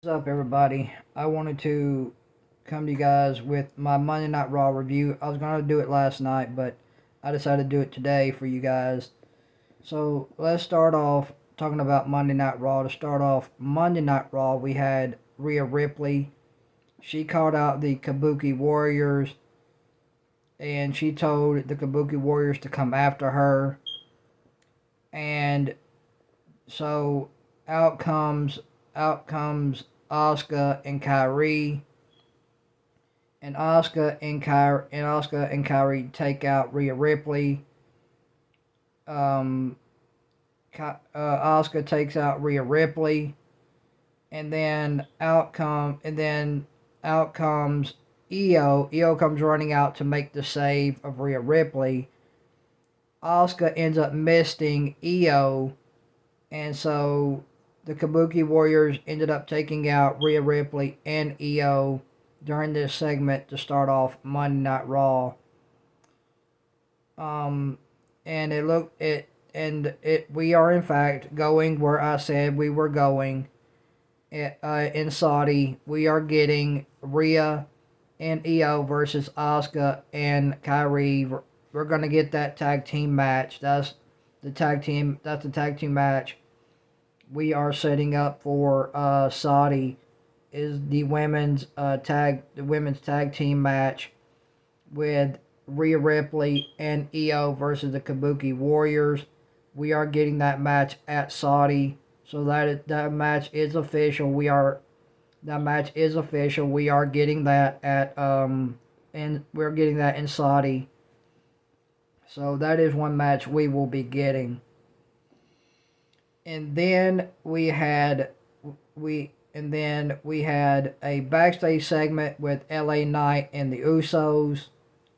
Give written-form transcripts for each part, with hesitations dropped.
What's up, everybody? I wanted to come to you guys with my Monday Night Raw review. I was going to do it last night, but I decided to do it today for you guys. So let's start off talking about Monday Night Raw. To start off, Monday Night Raw, we had Rhea Ripley. She called out the Kabuki Warriors, and she told the Kabuki Warriors to come after her. And so out comes Asuka and Kyrie. And Asuka and Kyrie take out Rhea Ripley. Um, Asuka takes out Rhea Ripley, and then out comes Io. Io comes running out to make the save of Rhea Ripley. Asuka ends up misting Io, and so the Kabuki Warriors ended up taking out Rhea Ripley and Io during this segment to start off Monday Night Raw. Um, and it looked it and it we are in fact going where I said we were going. In Saudi, we are getting Rhea and Io versus Asuka and Kyrie. We're gonna get that tag team match. The tag team. That's the tag team match we are setting up for Saudi. Is the women's tag team match with Rhea Ripley and Io versus the Kabuki Warriors. We are getting that match at Saudi, so that match is official. That match is official. We are getting that and we're getting that in Saudi. So that is one match we will be getting. And then we had a backstage segment with LA Knight and the Usos.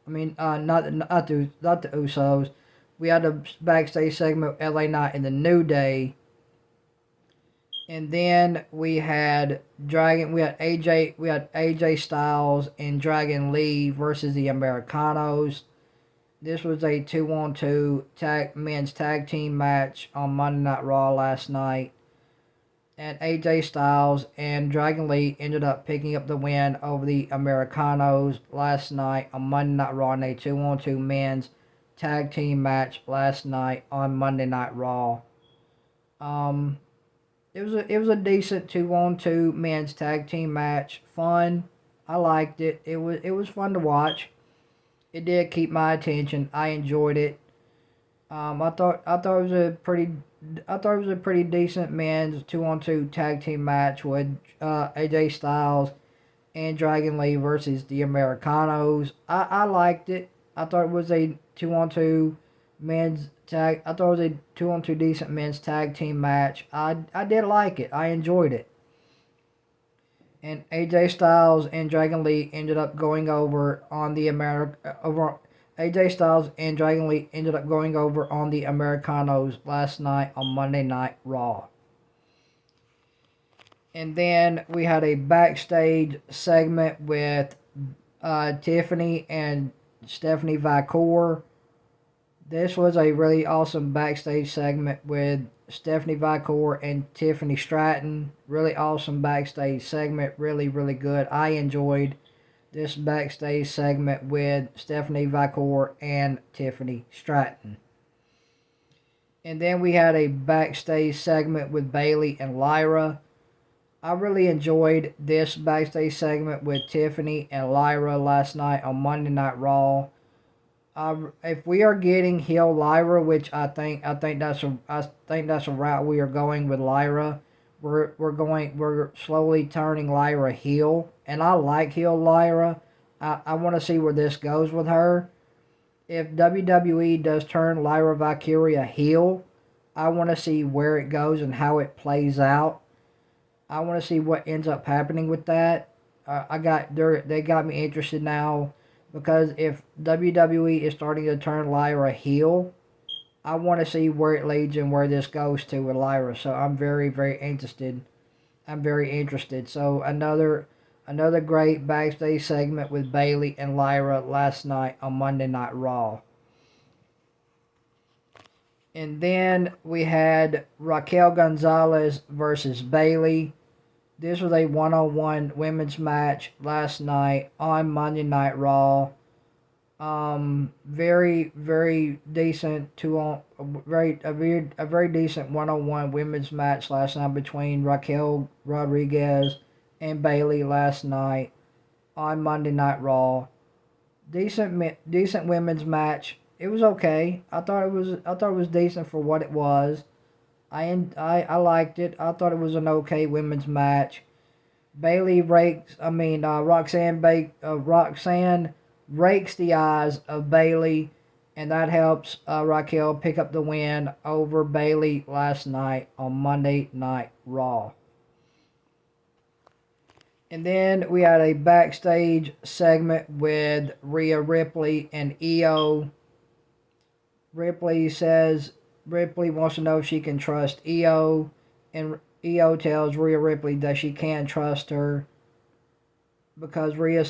I mean, not the Usos. We had a backstage segment with LA Knight and the New Day, and then we had AJ Styles and Dragon Lee versus the Americanos. This was a 2-on-2 men's tag team match on Monday Night Raw last night. And AJ Styles and Dragon Lee ended up picking up the win over the Americanos last night on Monday Night Raw in a 2-on-2 men's tag team match last night on Monday Night Raw. Um, it was a decent 2-on-2 men's tag team match. Fun. I liked it. It was fun to watch. It did keep my attention. I enjoyed it. I thought it was a pretty decent men's 2-on-2 tag team match with AJ Styles and Dragon Lee versus the Americanos. I liked it. I thought it was a 2-on-2 men's tag. I thought it was a 2-on-2 decent men's tag team match. I did like it. I enjoyed it. And AJ Styles and Dragon Lee ended up going over on the AJ Styles and Dragon Lee ended up going over on the Americanos last night on Monday Night Raw. And then we had a backstage segment with Tiffany and Stephanie Vacour. This was a really awesome backstage segment with Stephanie Vacour and Tiffany Stratton. Really awesome backstage segment. Really, really good. I enjoyed this backstage segment with Stephanie Vacour and Tiffany Stratton. And then we had a backstage segment with Bayley and Lyra. I really enjoyed this backstage segment with Tiffany and Lyra last night on Monday Night Raw. If we are getting heel Lyra, which I think that's a route we are going with Lyra. We're slowly turning Lyra heel, and I like heel Lyra. I want to see where this goes with her. If WWE does turn Lyra Valkyria heel, I want to see where it goes and how it plays out. I want to see what ends up happening with that. They got me interested now because if WWE is starting to turn Lyra heel, I want to see where it leads and where this goes to with Lyra. So I'm very, very interested. I'm very interested. So another great backstage segment with Bayley and Lyra last night on Monday Night Raw. And then we had Raquel Gonzalez versus Bayley. This was a one-on-one women's match last night on Monday Night Raw. Very very decent a very decent one-on-one women's match last night between Raquel Rodriguez and Bayley last night on Monday Night Raw. Decent women's match. It was okay. I thought it was decent for what it was. I liked it. I thought it was an okay women's match. Roxanne rakes the eyes of Bayley, and that helps Raquel pick up the win over Bayley last night on Monday Night Raw. And then we had a backstage segment with Rhea Ripley and Io. Ripley wants to know if she can trust Io, and Io tells Rhea Ripley that she can trust her because Rhea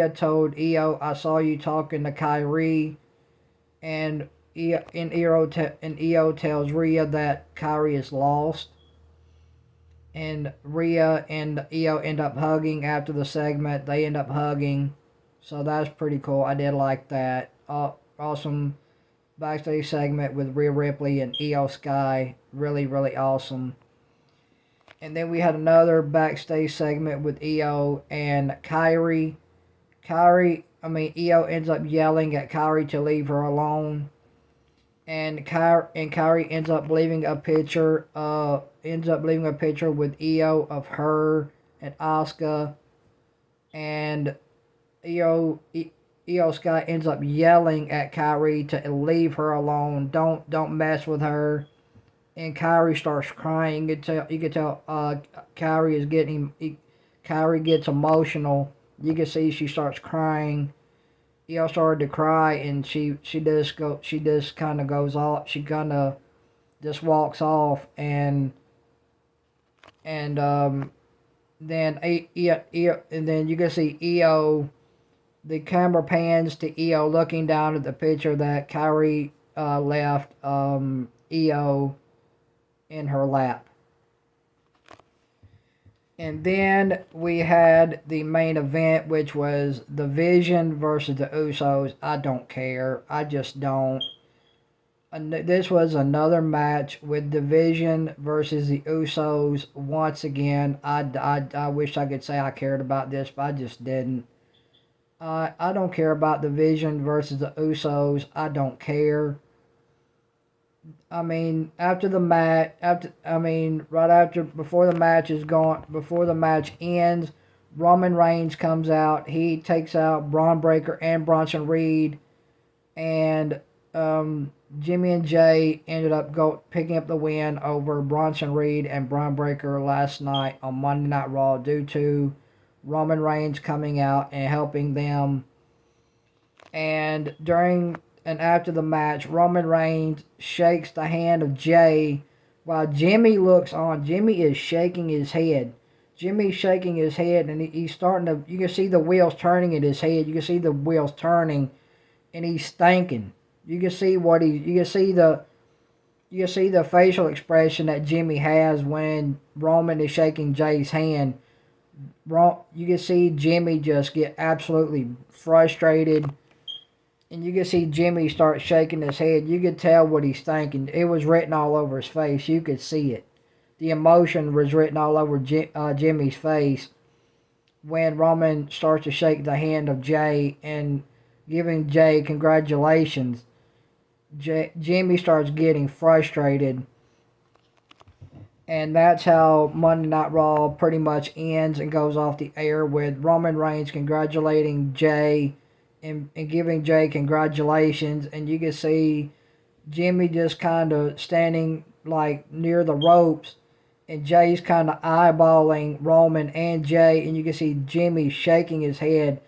told Io, "I saw you talking to Kyrie," and Io tells Rhea that Kyrie is lost. And Rhea and Io end up hugging after the segment. They end up hugging. So that's pretty cool. I did like that. Awesome backstage segment with Rhea Ripley and Io Sky. Really, really awesome. And then we had another backstage segment with Io and Kyrie. Io ends up yelling at Kyrie to leave her alone. And Kyrie ends up leaving a picture with Io of her and Asuka, and Io Sky ends up yelling at Kyrie to leave her alone. Don't mess with her. And Kyrie starts crying. You can tell Kyrie gets emotional. You can see she starts crying. Io started to cry, and she just kind of goes off. She kind of just walks off, and then you can see Io. The camera pans to Io looking down at the picture that Kyrie left Io in her lap. And then we had the main event, which was the Vision versus the Usos. I don't care. I just don't. This was another match with the Vision versus the Usos. Once again, I wish I could say I cared about this, but I just didn't. I don't care about the Vision versus the Usos. I don't care. After the match, before the match is gone, before the match ends, Roman Reigns comes out. He takes out Braun Breaker and Bronson Reed, and Jimmy and Jay ended up picking up the win over Bronson Reed and Braun Breaker last night on Monday Night Raw due to Roman Reigns coming out and helping them. And after the match, Roman Reigns shakes the hand of Jay while Jimmy looks on. Jimmy is shaking his head. Jimmy's shaking his head, and he's starting to. You can see the wheels turning in his head. You can see the wheels turning, and he's thinking. You can see the facial expression that Jimmy has when Roman is shaking Jay's hand. You can see Jimmy just get absolutely frustrated. And you can see Jimmy start shaking his head. You could tell what he's thinking. It was written all over his face. You could see it. The emotion was written all over Jimmy's face when Roman starts to shake the hand of Jay and giving Jay congratulations. Jimmy starts getting frustrated. And that's how Monday Night Raw pretty much ends and goes off the air with Roman Reigns congratulating Jay and giving Jay congratulations. And you can see Jimmy just kind of standing like near the ropes, and Jay's kind of eyeballing Roman and Jay, and you can see Jimmy shaking his head,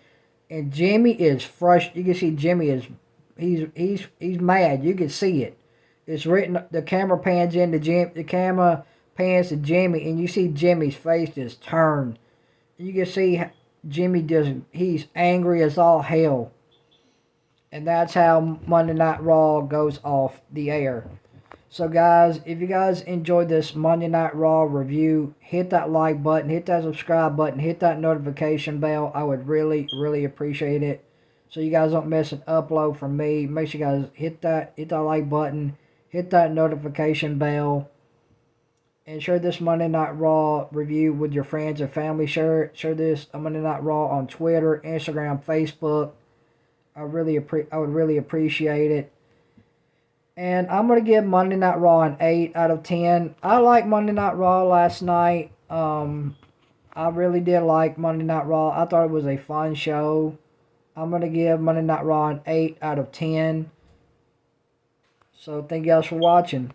and Jimmy is frustrated. You can see Jimmy is he's mad. You can see it. It's written. The camera pans into Jim. The camera pans to Jimmy, and you see Jimmy's face just turn. You can see he's angry as all hell. And that's how Monday Night Raw goes off the air. So guys, if you guys enjoyed this Monday Night Raw review, hit that like button, hit that subscribe button, hit that notification bell. I would really, really appreciate it. So you guys don't miss an upload from me. Make sure you guys hit that like button, hit that notification bell, and share this Monday Night Raw review with your friends and family. Share this Monday Night Raw on Twitter, Instagram, Facebook. I would really appreciate it. And I'm going to give Monday Night Raw an 8 out of 10. I like Monday Night Raw last night. I really did like Monday Night Raw. I thought it was a fun show. I'm going to give Monday Night Raw an 8 out of 10. So thank you guys for watching.